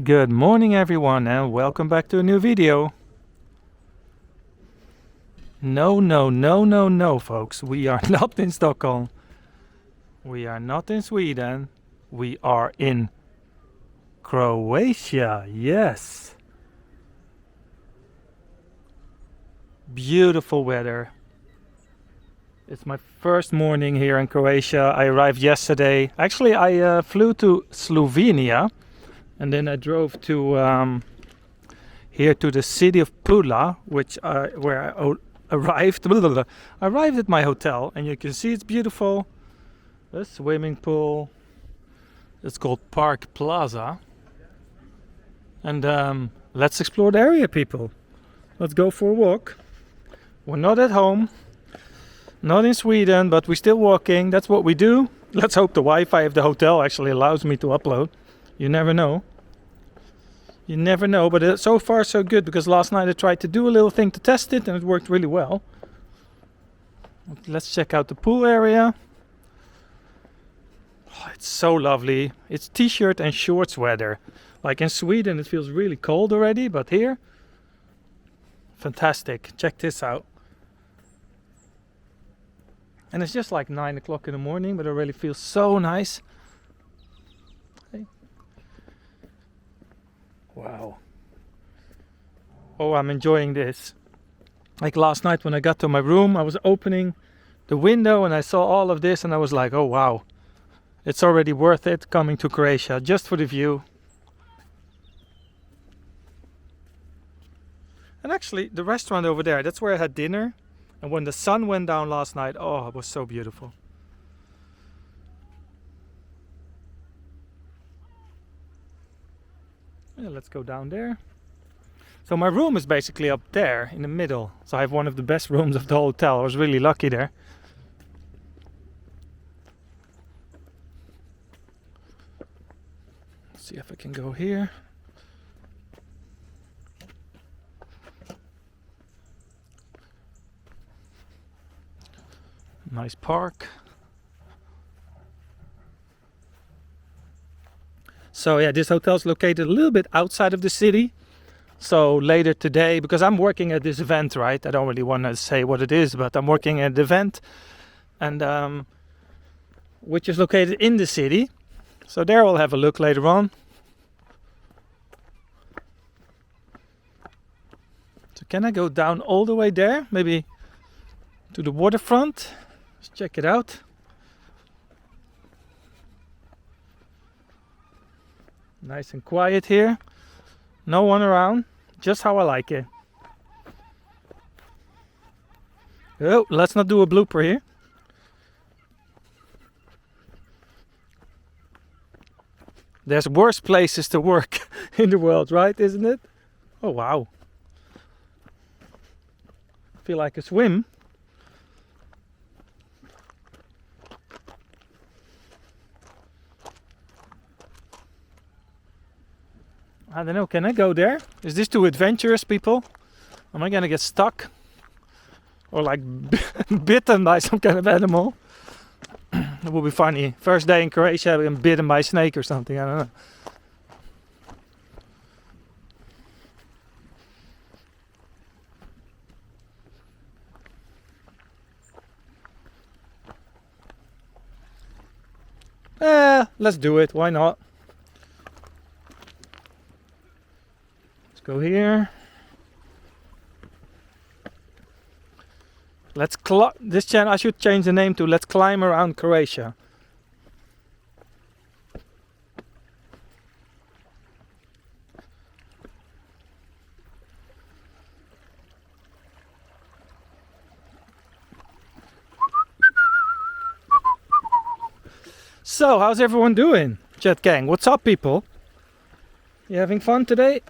Good morning everyone and welcome back to a new video. No folks, we are not in Stockholm. We are not in Sweden. We are in Croatia, yes. Beautiful weather. It's my first morning here in Croatia. I arrived yesterday. Actually, I flew to Slovenia. And then I drove to here to the city of Pula, where I arrived. I arrived at my hotel, and you can see it's beautiful. A swimming pool. It's called Park Plaza. And let's explore the area, people. Let's go for a walk. We're not at home, not in Sweden, but we're still walking. That's what we do. Let's hope the Wi-Fi of the hotel actually allows me to upload. You never know. You never know, but so far so good, because last night I tried to do a little thing to test it and it worked really well. Let's check out the pool area. Oh, it's so lovely. It's t-shirt and shorts weather. Like in Sweden it feels really cold already, but here, fantastic. Check this out. And it's just like 9 o'clock in the morning, but it really feels so nice. Wow. Oh, I'm enjoying this. Like last night when I got to my room, I was opening the window and I saw all of this and I was like, oh wow. It's already worth it coming to Croatia just for the view. And actually, the restaurant over there, that's where I had dinner. And when the sun went down last night, oh, it was so beautiful. Yeah, let's go down there. So my room is basically up there in the middle. So I have one of the best rooms of the hotel. I was really lucky there. Let's see if I can go here. Nice park. So yeah, this hotel is located a little bit outside of the city. So later today, because I'm working at this event, right? I don't really want to say what it is, but I'm working at the event, and which is located in the city. So there we'll have a look later on. So can I go down all the way there? Maybe to the waterfront? Let's check it out. Nice and quiet here. No one around. Just how I like it. Oh, let's not do a blooper here. There's worse places to work in the world, right? Isn't it? Oh, wow. I feel like a swim. I don't know, can I go there? Is this too adventurous, people? Am I gonna get stuck? Or like bitten by some kind of animal? It will be funny. First day in Croatia, I've been bitten by a snake or something, I don't know. Let's do it, why not? Go here. This channel I should change the name to Let's Climb Around Croatia. So, how's everyone doing? Chat gang, what's up, people? You having fun today?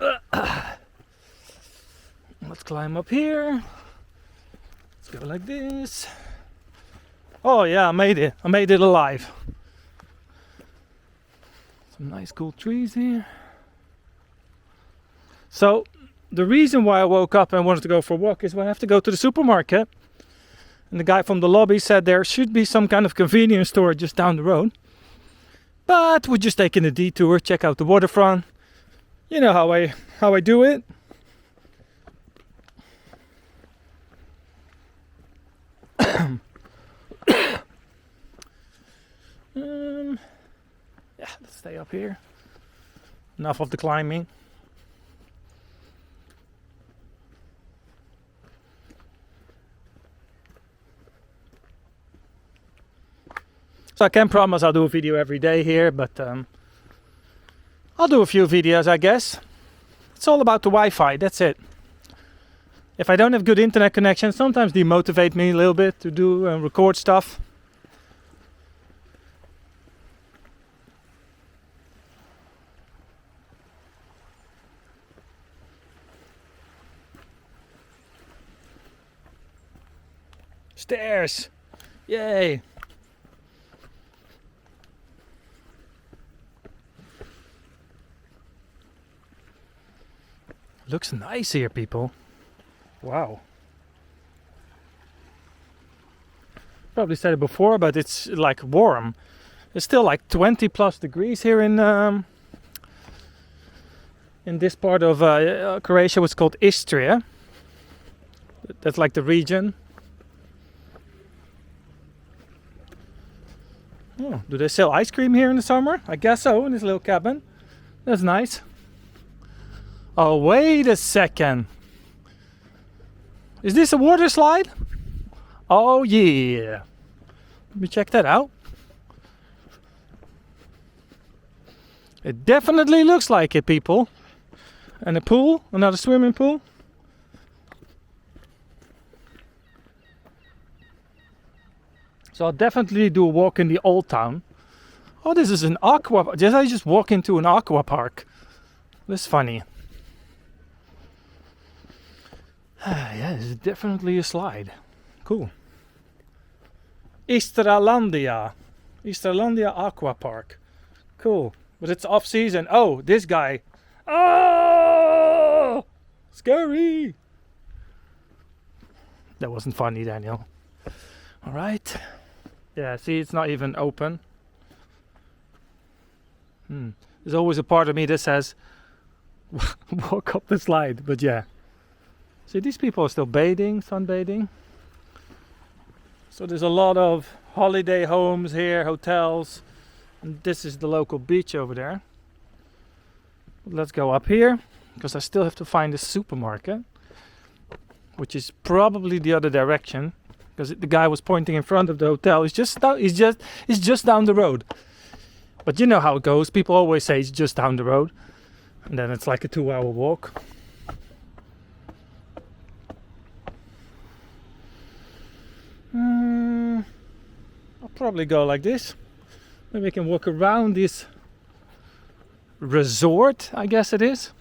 Let's climb up here. Let's go like this. Oh yeah, I made it. I made it alive. Some nice cool trees here. So, the reason why I woke up and wanted to go for a walk is when I have to go to the supermarket. And the guy from the lobby said there should be some kind of convenience store just down the road. But we're just taking a detour, check out the waterfront. You know how I do it. Yeah, let's stay up here. Enough of the climbing. So I can't promise I'll do a video every day here, but I'll do a few videos, I guess. It's all about the Wi-Fi, that's it. If I don't have good internet connection, sometimes they motivate me a little bit to do and record stuff. Stairs! Yay! Looks nice here, people. Wow. Probably said it before, but it's like warm. It's still like 20 plus degrees here in this part of Croatia, what's called Histria. That's like the region. Oh, do they sell ice cream here in the summer? I guess so, in this little cabin. That's nice. Oh, wait a second. Is this a water slide? Oh yeah. Let me check that out. It definitely looks like it, people. And a pool, another swimming pool. So I'll definitely do a walk in the old town. Oh, this is an aqua. I just walk into an aqua park. That's funny. Yeah, this is definitely a slide. Cool. Istralandia Aqua Park. Cool. But it's off season. Oh, this guy. Oh! Scary. That wasn't funny, Daniel. Alright. Yeah, see, it's not even open. There's always a part of me that says walk up the slide, but yeah. See, these people are still bathing, sunbathing. So there's a lot of holiday homes here, hotels. And this is the local beach over there. Let's go up here, because I still have to find a supermarket. Which is probably the other direction. Because the guy was pointing in front of the hotel. It's just down the road. But you know how it goes. People always say it's just down the road. And then it's like a 2-hour walk. I'll probably go like this. Maybe I can walk around this resort, I guess it is.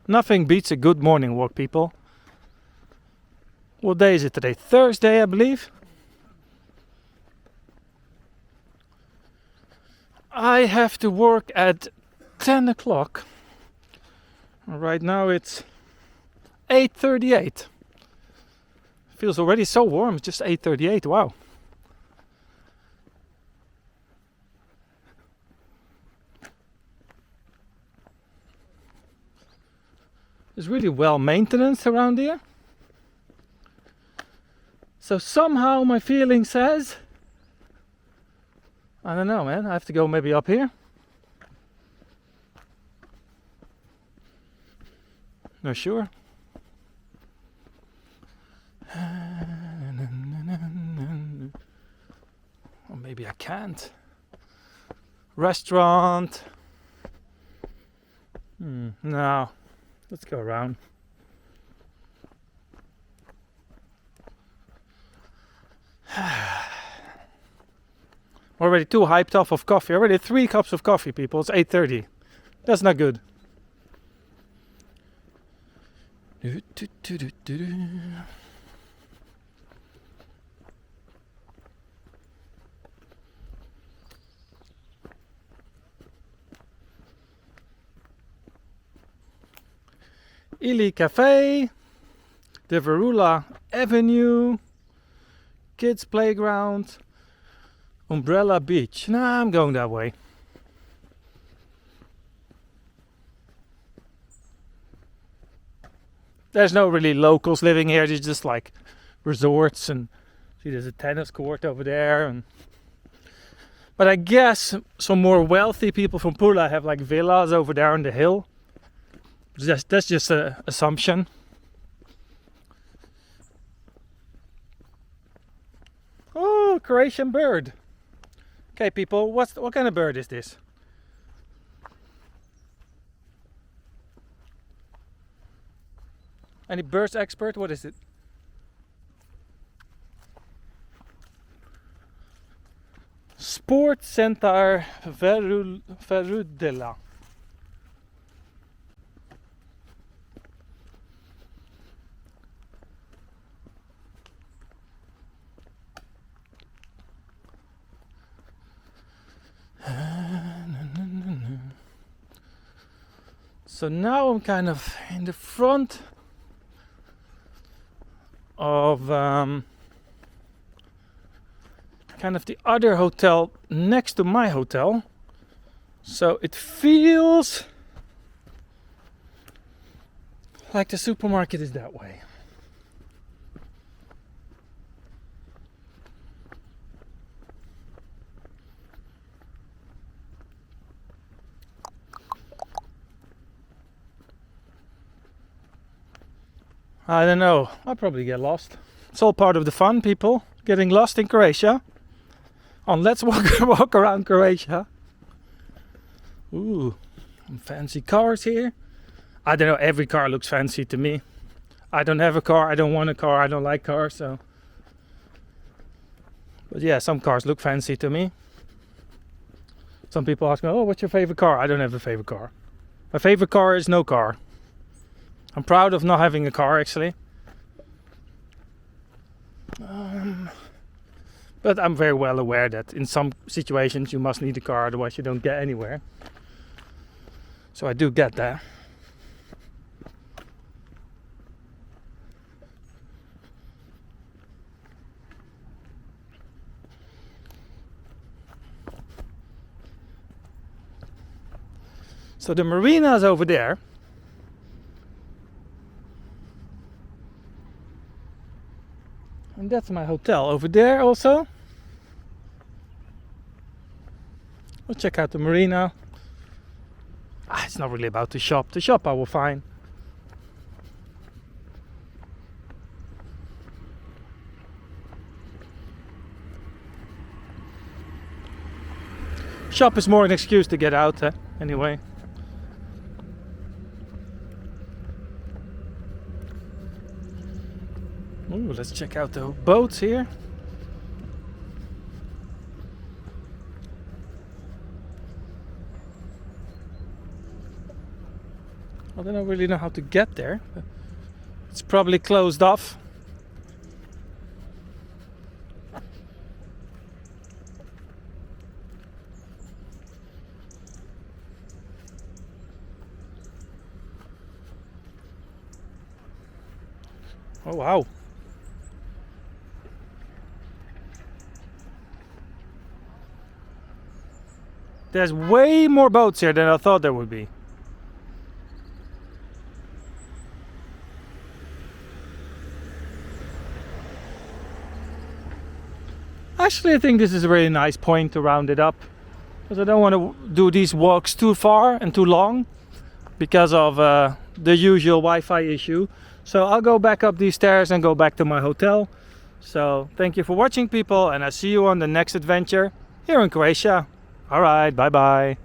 Nothing beats a good morning walk, people. What day is it today? Thursday, I believe. I have to work at 10 o'clock. Right now it's 8:38. Feels already so warm. It's just 8:38. Wow. It's really well maintenance around here. So somehow my feeling says, I don't know, man. I have to go maybe up here. Not sure. Or maybe I can't. Restaurant. No. Let's go around. Already too hyped off of coffee. Already 3 cups of coffee, people. It's 8:30. That's not good. Ili Cafe, the Verula Avenue, kids playground, umbrella beach. Nah, I'm going that way. There's no really locals living here. There's just like resorts, and see there's a tennis court over there. But I guess some more wealthy people from Pula have like villas over there on the hill. That's just an assumption. Oh, Croatian bird. Okay, people, what kind of bird is this? Any birds expert? What is it? Sport Centaur verudella. So now I'm kind of in the front of kind of the other hotel next to my hotel. So it feels like the supermarket is that way. I don't know, I'll probably get lost. It's all part of the fun, people. Getting lost in Croatia. Let's walk around Croatia. Ooh, some fancy cars here. I don't know, every car looks fancy to me. I don't have a car, I don't want a car, I don't like cars, so. But yeah, some cars look fancy to me. Some people ask me, oh, what's your favorite car? I don't have a favorite car. My favorite car is no car. I'm proud of not having a car, actually. But I'm very well aware that in some situations you must need a car, otherwise you don't get anywhere. So I do get that. So the marina is over there. And that's my hotel over there also. We'll check out the marina. It's not really about the shop. The shop I will find. Shop is more an excuse to get out, anyway. Ooh, let's check out the boats here. I don't really know how to get there. It's probably closed off. Oh wow. There's way more boats here than I thought there would be. Actually, I think this is a really nice point to round it up, because I don't want to do these walks too far and too long because of the usual Wi-Fi issue. So I'll go back up these stairs and go back to my hotel. So thank you for watching, people, and I'll see you on the next adventure here in Croatia. Alright, bye bye.